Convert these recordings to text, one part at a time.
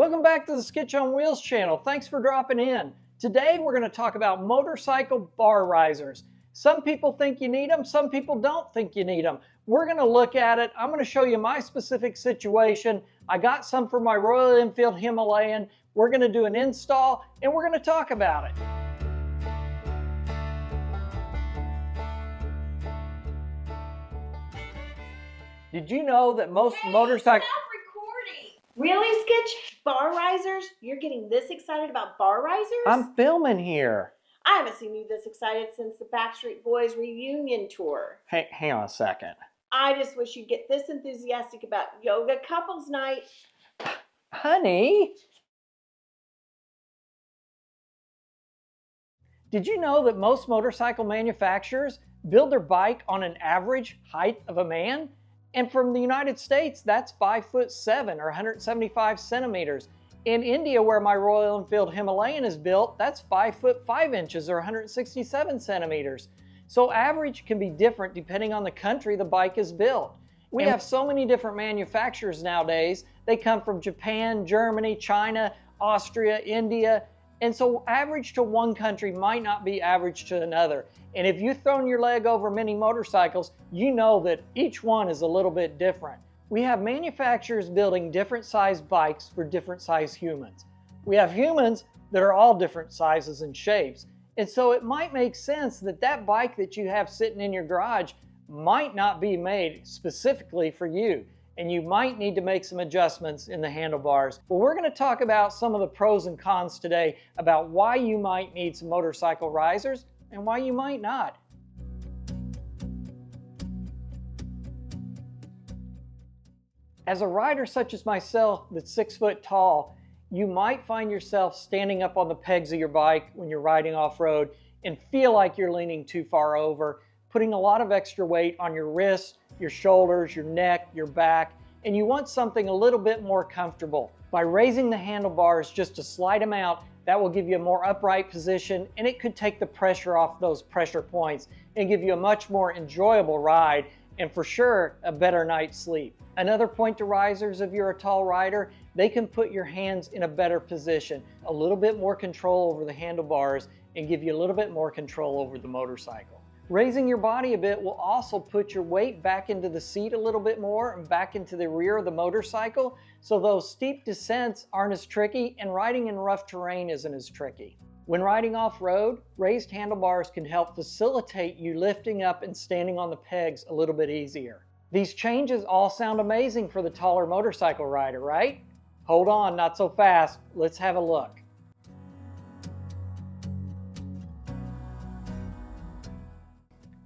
Welcome back to the Sketch on Wheels channel. Thanks for dropping in. Today we're going to talk about motorcycle bar risers. Some people think you need them, some people don't think you need them. We're going to look at it. I'm going to show you my specific situation. I got some for my Royal Enfield Himalayan. We're going to do an install and we're going to talk about it. Did you know that most motorcycle... Really, Sketch? Bar risers? You're getting this excited about bar risers? I'm filming here. I haven't seen you this excited since the Backstreet Boys reunion tour. Hey, hang on a second. I just wish you'd get this enthusiastic about yoga couples night. Honey, did you know that most motorcycle manufacturers build their bike on an average height of a man? And from the United States, that's 5'7" or 175 centimeters. In India, where my Royal Enfield Himalayan is built, that's 5'5" or 167 centimeters. So average can be different depending on the country the bike is built. We have so many different manufacturers nowadays. They come from Japan, Germany, China, Austria, India. And so average to one country might not be average to another. And if you've thrown your leg over many motorcycles, you know that each one is a little bit different. We have manufacturers building different size bikes for different size humans. We have humans that are all different sizes and shapes. And so it might make sense that that bike that you have sitting in your garage might not be made specifically for you. And you might need to make some adjustments in the handlebars. Well, we're going to talk about some of the pros and cons today about why you might need some motorcycle risers and why you might not. As a rider such as myself that's 6 foot tall, you might find yourself standing up on the pegs of your bike when you're riding off-road and feel like you're leaning too far over, putting a lot of extra weight on your wrists, your shoulders, your neck, your back, and you want something a little bit more comfortable. By raising the handlebars just a slight amount, that will give you a more upright position and it could take the pressure off those pressure points and give you a much more enjoyable ride and for sure a better night's sleep. Another point to risers if you're a tall rider, they can put your hands in a better position, a little bit more control over the handlebars and give you a little bit more control over the motorcycle. Raising your body a bit will also put your weight back into the seat a little bit more and back into the rear of the motorcycle, so those steep descents aren't as tricky and riding in rough terrain isn't as tricky. When riding off-road, raised handlebars can help facilitate you lifting up and standing on the pegs a little bit easier. These changes all sound amazing for the taller motorcycle rider, right? Hold on, not so fast. Let's have a look.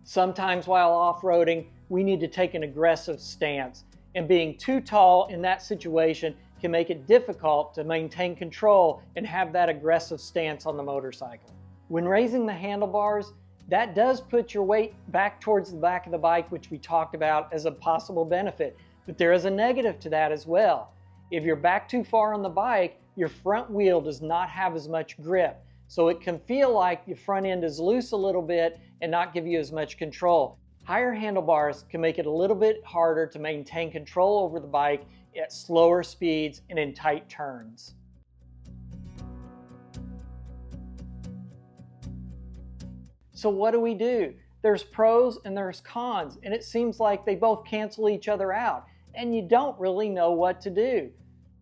Sometimes while off-roading, we need to take an aggressive stance, and being too tall in that situation can make it difficult to maintain control and have that aggressive stance on the motorcycle. When raising the handlebars, that does put your weight back towards the back of the bike, which we talked about as a possible benefit, but there is a negative to that as well. If you're back too far on the bike, your front wheel does not have as much grip. So it can feel like your front end is loose a little bit and not give you as much control. Higher handlebars can make it a little bit harder to maintain control over the bike at slower speeds and in tight turns. So what do? There's pros and there's cons, and it seems like they both cancel each other out, and you don't really know what to do.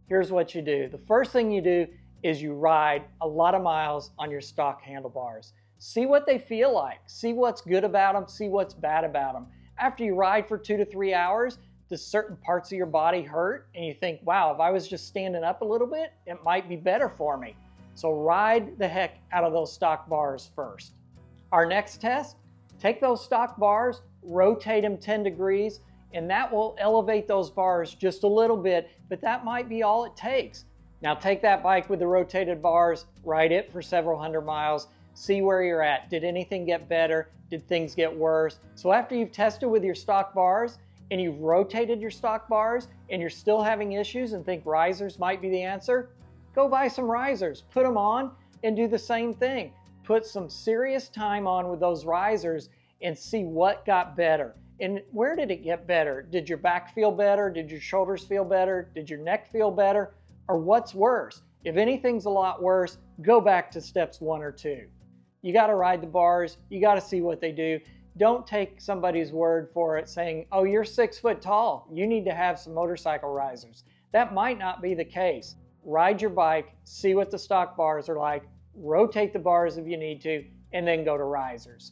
Here's what you do. The first thing you do is you ride a lot of miles on your stock handlebars. See what they feel like. See what's good about them. See what's bad about them. After you ride for 2 to 3 hours, does certain parts of your body hurt? And you think, wow, if I was just standing up a little bit, it might be better for me. So ride the heck out of those stock bars first. Our next test, take those stock bars, rotate them 10 degrees, and that will elevate those bars just a little bit, but that might be all it takes. Now take that bike with the rotated bars, ride it for several hundred miles, see where you're at. Did anything get better? Did things get worse? So after you've tested with your stock bars and you've rotated your stock bars and you're still having issues and think risers might be the answer, go buy some risers, put them on and do the same thing. Put some serious time on with those risers and see what got better. And where did it get better? Did your back feel better? Did your shoulders feel better? Did your neck feel better? or what's worse. If anything's a lot worse, go back to steps 1 or 2. You got to ride the bars. You got to see what they do. Don't take somebody's word for it saying, oh, you're 6 foot tall, you need to have some motorcycle risers. That might not be the case. Ride your bike, see what the stock bars are like, rotate the bars if you need to, and then go to risers.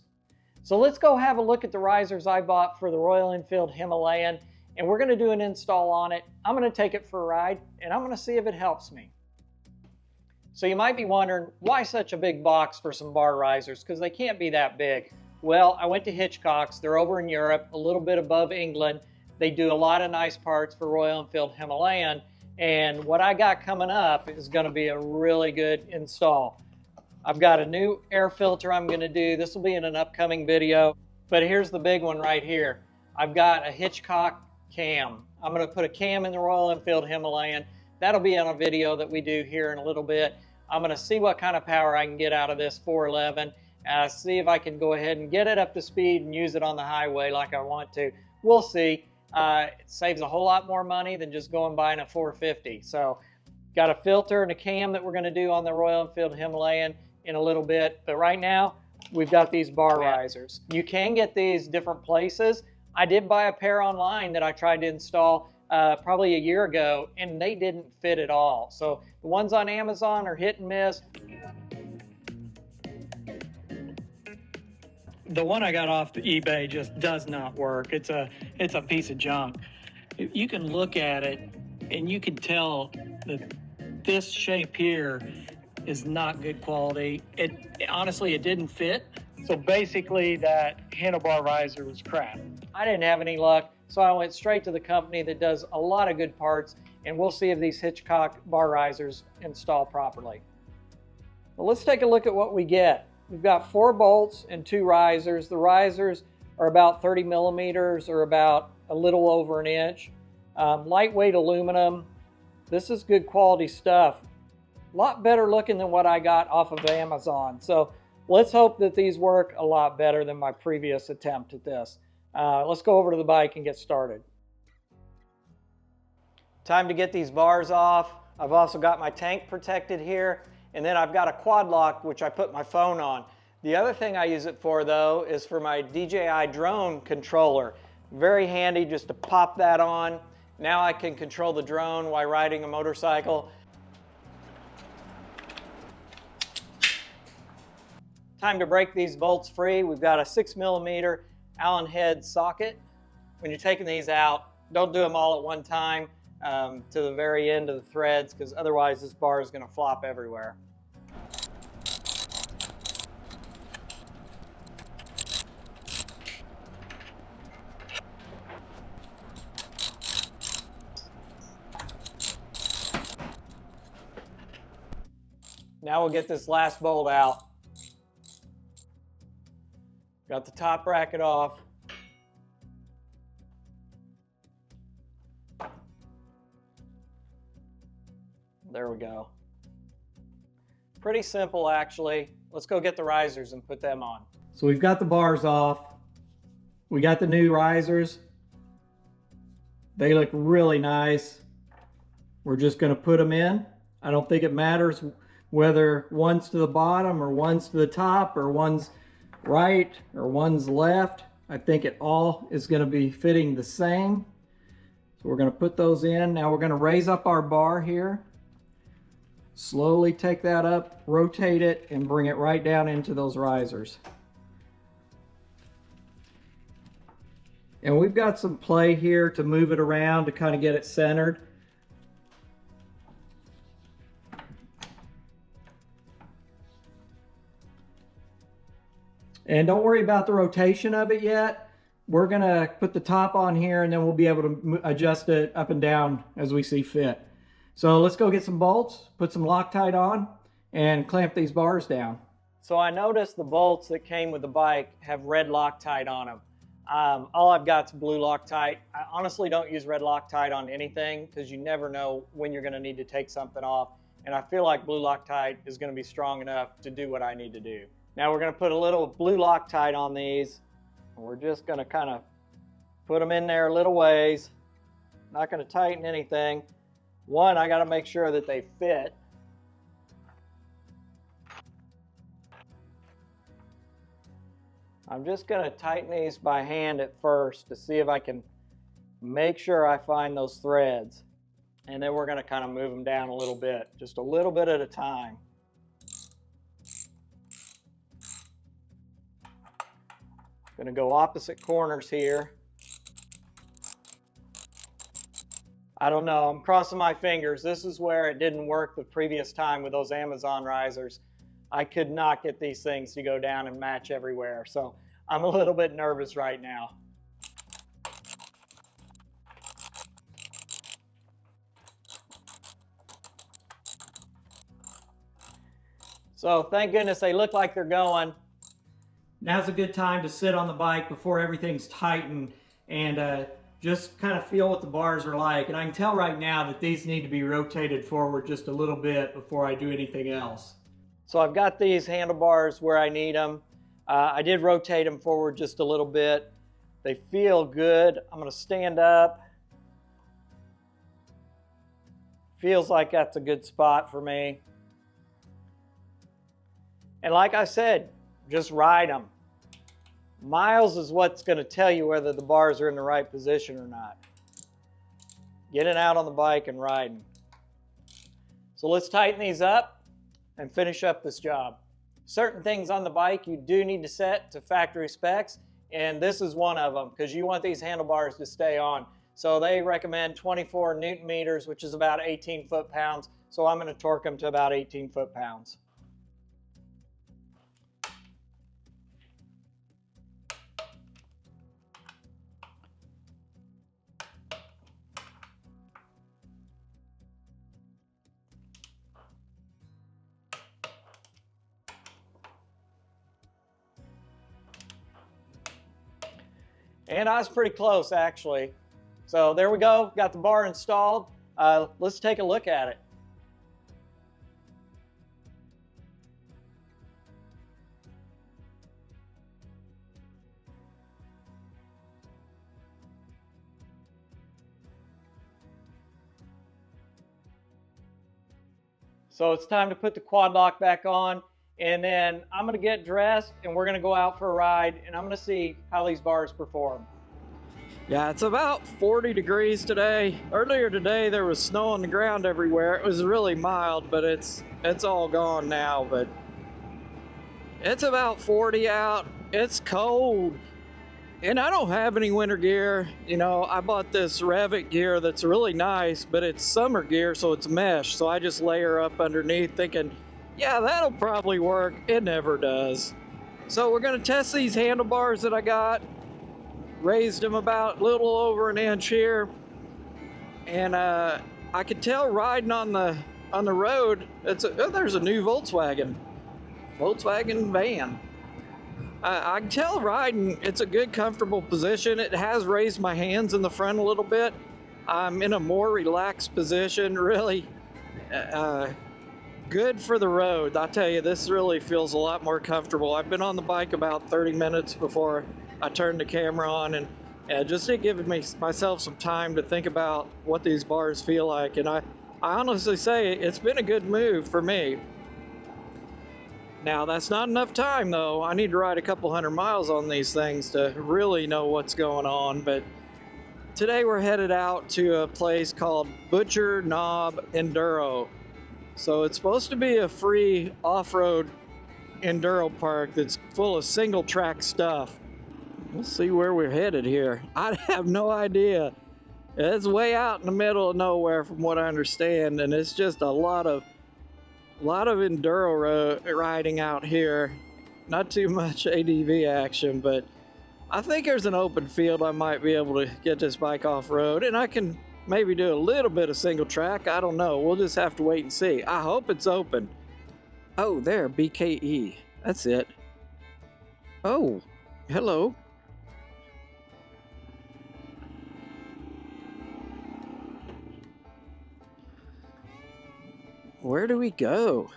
So let's go have a look at the risers I bought for the Royal Enfield Himalayan, and we're going to do an install on it. I'm going to take it for a ride, and I'm going to see if it helps me. So you might be wondering, why such a big box for some bar risers? Because they can't be that big. Well, I went to Hitchcock's. They're over in Europe, a little bit above England. They do a lot of nice parts for Royal Enfield Himalayan. And what I got coming up is going to be a really good install. I've got a new air filter I'm going to do. This will be in an upcoming video. But here's the big one right here. I've got a Hitchcock cam. I'm going to put a cam in the Royal Enfield Himalayan. That'll be on a video that we do here in a little bit. I'm going to see what kind of power I can get out of this 411. See if I can go ahead and get it up to speed and use it on the highway like I want to. We'll see. It saves a whole lot more money than just going buying a 450. So got a filter and a cam that we're going to do on the Royal Enfield Himalayan in a little bit. But right now, we've got these bar risers. You can get these different places. I did buy a pair online that I tried to install probably a year ago, and they didn't fit at all. So the ones on Amazon are hit and miss. The one I got off the eBay just does not work. It's a piece of junk. You can look at it and you can tell that this shape here is not good quality. Honestly, it didn't fit. So basically that handlebar riser was crap. I didn't have any luck, so I went straight to the company that does a lot of good parts, and we'll see if these Hitchcock bar risers install properly. Well, let's take a look at what we get. We've got 4 bolts and 2 risers. The risers are about 30 millimeters or about a little over an inch. Lightweight aluminum. This is good quality stuff. A lot better looking than what I got off of Amazon. So let's hope that these work a lot better than my previous attempt at this. Let's go over to the bike and get started. Time to get these bars off. I've also got my tank protected here. And then I've got a quad lock, which I put my phone on. The other thing I use it for, though, is for my DJI drone controller. Very handy just to pop that on. Now I can control the drone while riding a motorcycle. Time to break these bolts free. We've got a 6 millimeter Allen head socket. When you're taking these out, don't do them all at one time to the very end of the threads, because otherwise this bar is going to flop everywhere. Now we'll get this last bolt out. Got the top bracket off. There we go. Pretty simple, actually. Let's go get the risers and put them on. So we've got the bars off. We got the new risers. They look really nice. We're just going to put them in. I don't think it matters whether one's to the bottom or one's to the top or one's right or one's left. I think it all is going to be fitting the same. So we're going to put those in. Now we're going to raise up our bar here. Slowly take that up, rotate it, and bring it right down into those risers. And we've got some play here to move it around to kind of get it centered. And don't worry about the rotation of it yet. We're gonna put the top on here and then we'll be able to adjust it up and down as we see fit. So let's go get some bolts, put some Loctite on, and clamp these bars down. So I noticed the bolts that came with the bike have red Loctite on them. All I've got is blue Loctite. I honestly don't use red Loctite on anything because you never know when you're gonna need to take something off. And I feel like blue Loctite is gonna be strong enough to do what I need to do. Now we're gonna put a little blue Loctite on these. We're just gonna kind of put them in there a little ways. Not gonna tighten anything. One, I got to make sure that they fit. I'm just going to tighten these by hand at first to see if I can make sure I find those threads. And then we're going to kind of move them down a little bit, just a little bit at a time. Going to go opposite corners here. I don't know, I'm crossing my fingers. This is where it didn't work the previous time with those Amazon risers. I could not get these things to go down and match everywhere. So I'm a little bit nervous right now. So thank goodness they look like they're going. Now's a good time to sit on the bike before everything's tightened and just kind of feel what the bars are like. And I can tell right now that these need to be rotated forward just a little bit before I do anything else. So I've got these handlebars where I need them. I did rotate them forward just a little bit. They feel good. I'm going to stand up. Feels like that's a good spot for me. And like I said, just ride them. Miles is what's going to tell you whether the bars are in the right position or not. Getting out on the bike and riding. So let's tighten these up and finish up this job. Certain things on the bike you do need to set to factory specs, and this is one of them because you want these handlebars to stay on. So they recommend 24 Newton meters, which is about 18 foot-pounds. So I'm going to torque them to about 18 foot-pounds. And I was pretty close, actually. So there we go, got the bar installed. Let's take a look at it. So it's time to put the quad lock back on, and then I'm gonna get dressed and we're gonna go out for a ride and I'm gonna see how these bars perform. Yeah, it's about 40 degrees today. Earlier today there was snow on the ground everywhere. It was really mild, but it's all gone now. But it's about 40 out. It's cold. And I don't have any winter gear. You know, I bought this Revit gear that's really nice, but it's summer gear, so it's mesh. So I just layer up underneath thinking, yeah, that'll probably work. It never does. So we're gonna test these handlebars that I got. Raised them about a little over an inch here. And I could tell riding on the road, there's a new Volkswagen van. I can tell riding, it's a good, comfortable position. It has raised my hands in the front a little bit. I'm in a more relaxed position, really good for the road. I tell you, this really feels a lot more comfortable. I've been on the bike about 30 minutes before I turned the camera on, and just to give myself some time to think about what these bars feel like. And I honestly say it's been a good move for me. Now, that's not enough time, though. I need to ride a couple 100 miles on these things to really know what's going on. But today we're headed out to a place called Butcher Knob Enduro. So it's supposed to be a free off-road enduro park that's full of single-track stuff. Let's see where we're headed here. I have no idea. It's way out in the middle of nowhere from what I understand, and it's just a lot of enduro riding out here. Not too much ADV action, but I think there's an open field I might be able to get this bike off-road, and I can maybe do a little bit of single track. I don't know. We'll just have to wait and see. I hope it's open. Oh, there, BKE. That's it. Oh, hello. Where do we go?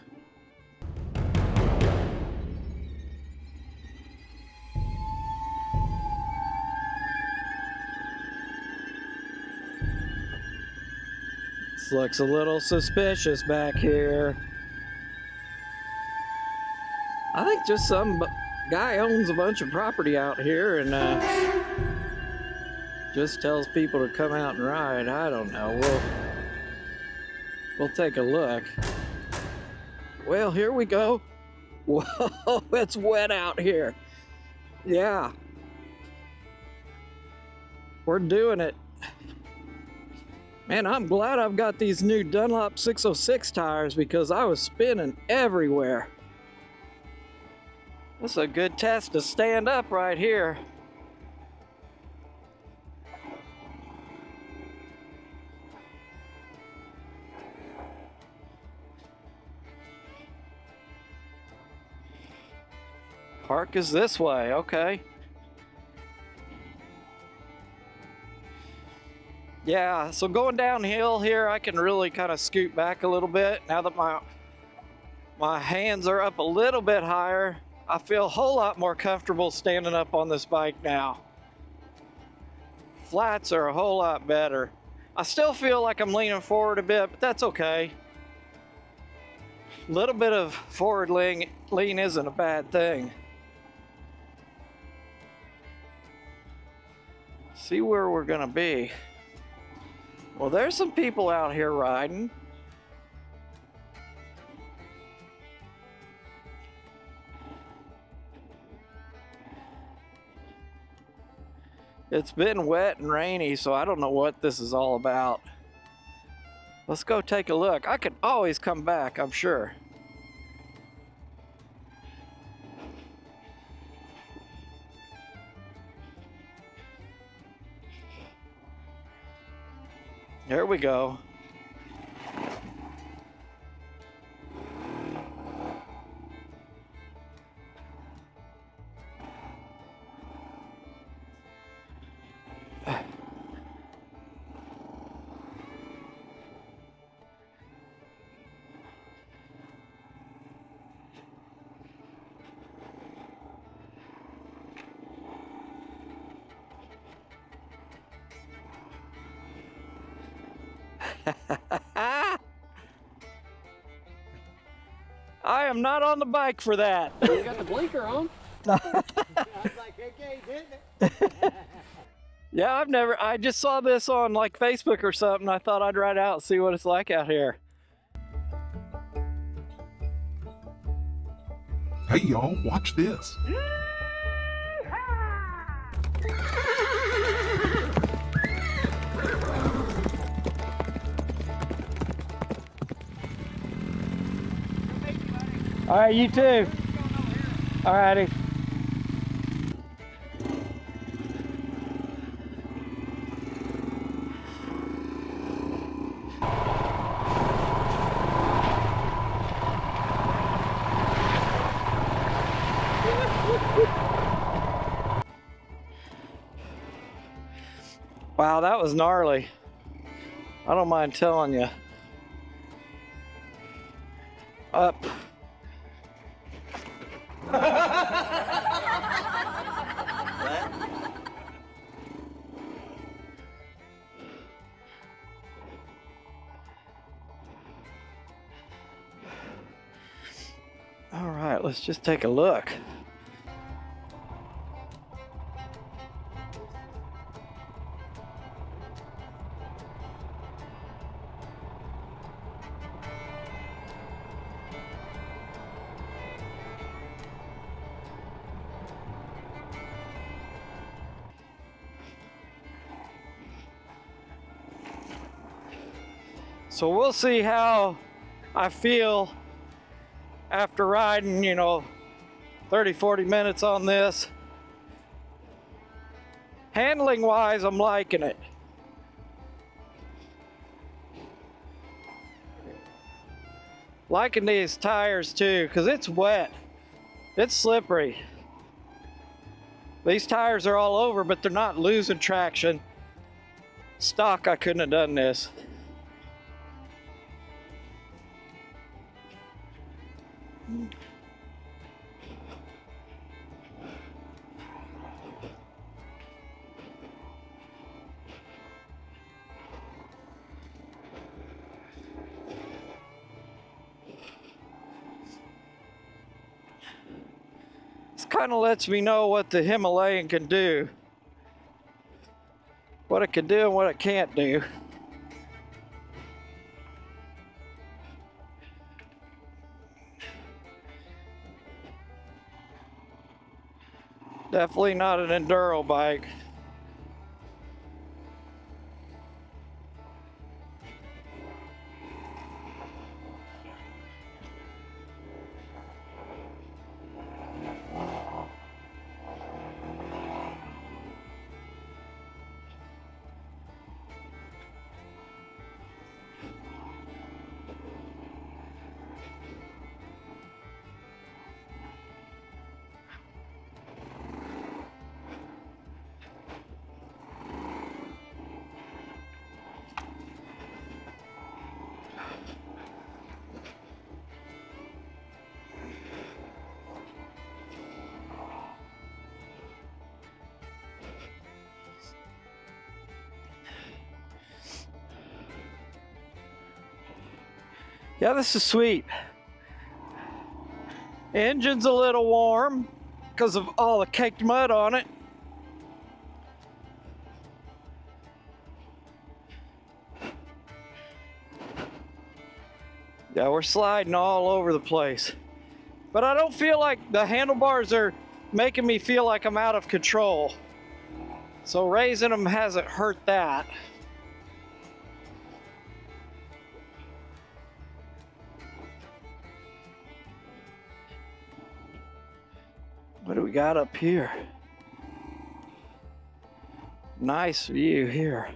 This looks a little suspicious back here. I think just some guy owns a bunch of property out here and just tells people to come out and ride. I don't know. We'll take a look. Well, here we go. Whoa, it's wet out here. Yeah. We're doing it. Man, I'm glad I've got these new Dunlop 606 tires because I was spinning everywhere. This is a good test to stand up right here. Park is this way, okay. Yeah, so going downhill here, I can really kind of scoot back a little bit. Now that my hands are up a little bit higher, I feel a whole lot more comfortable standing up on this bike now. Flats are a whole lot better. I still feel like I'm leaning forward a bit, but that's okay. A little bit of forward lean isn't a bad thing. See where we're gonna be. Well, there's some people out here riding. It's been wet and rainy, so I don't know what this is all about. Let's go take a look. I can always come back, I'm sure. Here we go. I am not on the bike for that. You got the blinker on. I was like, okay, didn't it? Yeah, I just saw this on like Facebook or something. I thought I'd ride out and see what it's like out here. Hey y'all, watch this. All right, you too. All righty. Wow, that was gnarly. I don't mind telling you. Up. All right, let's just take a look. So we'll see how I feel after riding, 30, 40 minutes on this. Handling wise, I'm liking it. Liking these tires too, because it's wet. It's slippery. These tires are all over, but they're not losing traction. Stock, I couldn't have done this. kind of lets me know what the Himalayan can do. What it can do and what it can't do. Definitely not an enduro bike. Yeah, this is sweet. Engine's a little warm because of all the caked mud on it. Yeah, we're sliding all over the place. But I don't feel like the handlebars are making me feel like I'm out of control. So raising them hasn't hurt that. What do we got up here? Nice view here.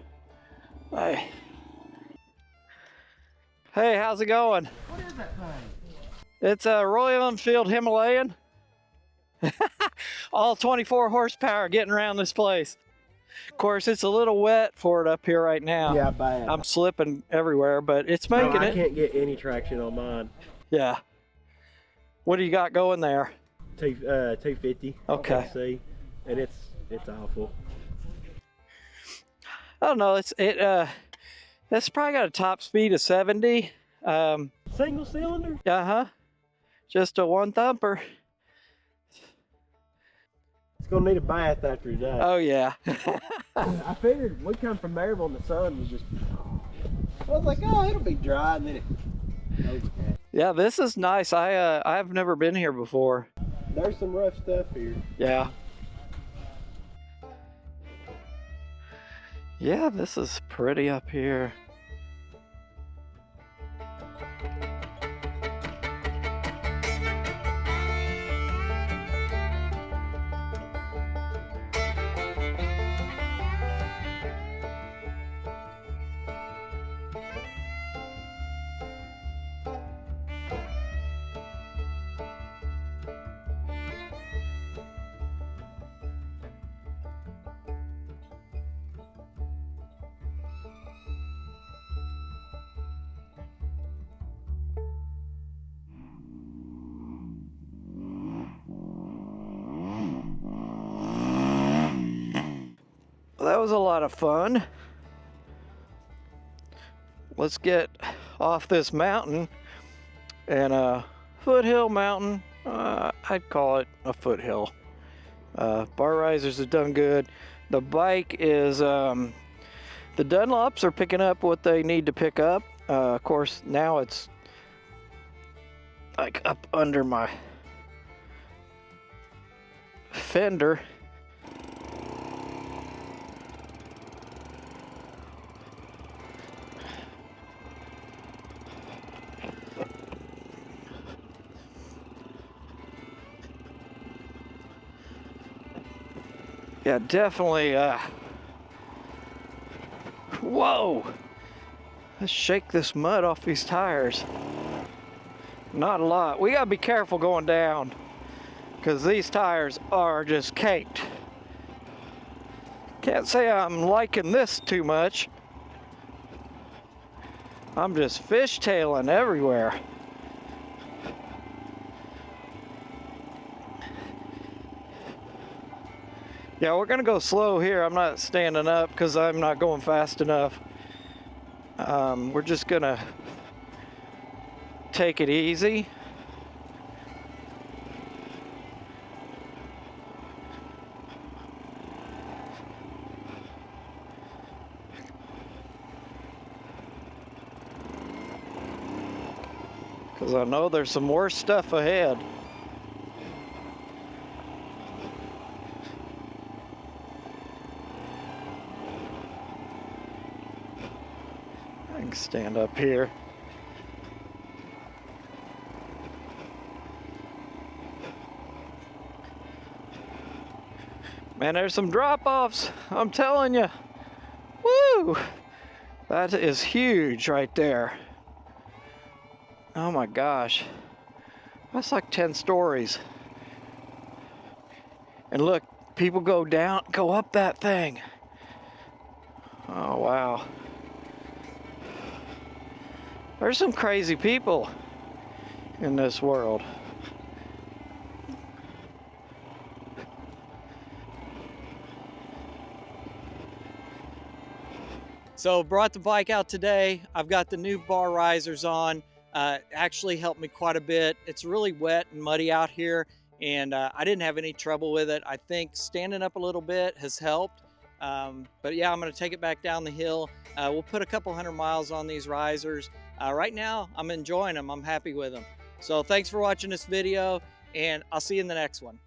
Hey. Hey, how's it going? What is that thing? It's a Royal Enfield Himalayan. All 24 horsepower getting around this place. Of course, it's a little wet for it up here right now. Yeah, bad. I'm slipping everywhere, but it's making I it. can't get any traction on mine. Yeah. What do you got going there? 250. Okay. See, and it's awful. I don't know. It's probably got a top speed of 70. Single cylinder? Uh-huh. Just a one thumper. It's gonna need a bath after that. Oh yeah. I figured we come from Maryville and the sun was just. I was like, oh, it'll be dry, and then it. Okay. Yeah, this is nice. I've never been here before. There's some rough stuff here. Yeah. Yeah, this is pretty up here. That was a lot of fun. Let's get off this mountain, and a foothill mountain. I'd call it a foothill. Bar risers have done good. The bike is, the Dunlops are picking up what they need to pick up. Of course, now it's like up under my fender. Yeah, definitely, whoa! Let's shake this mud off these tires. Not a lot. We gotta be careful going down, because these tires are just caked. Can't say I'm liking this too much. I'm just fishtailing everywhere. Yeah, we're gonna go slow here. I'm not standing up because I'm not going fast enough. We're just gonna take it easy. because I know there's some worse stuff ahead. I can stand up here. Man, there's some drop-offs, I'm telling you. Woo! That is huge right there. Oh my gosh. That's like 10 stories. And look, people go up that thing. Oh wow. There's some crazy people in this world. So brought the bike out today. I've got the new bar risers on. Actually helped me quite a bit. It's really wet and muddy out here, and I didn't have any trouble with it. I think standing up a little bit has helped. But yeah, I'm gonna take it back down the hill. We'll put a couple 100 miles on these risers. Right now, I'm enjoying them. I'm happy with them. So thanks for watching this video, and I'll see you in the next one.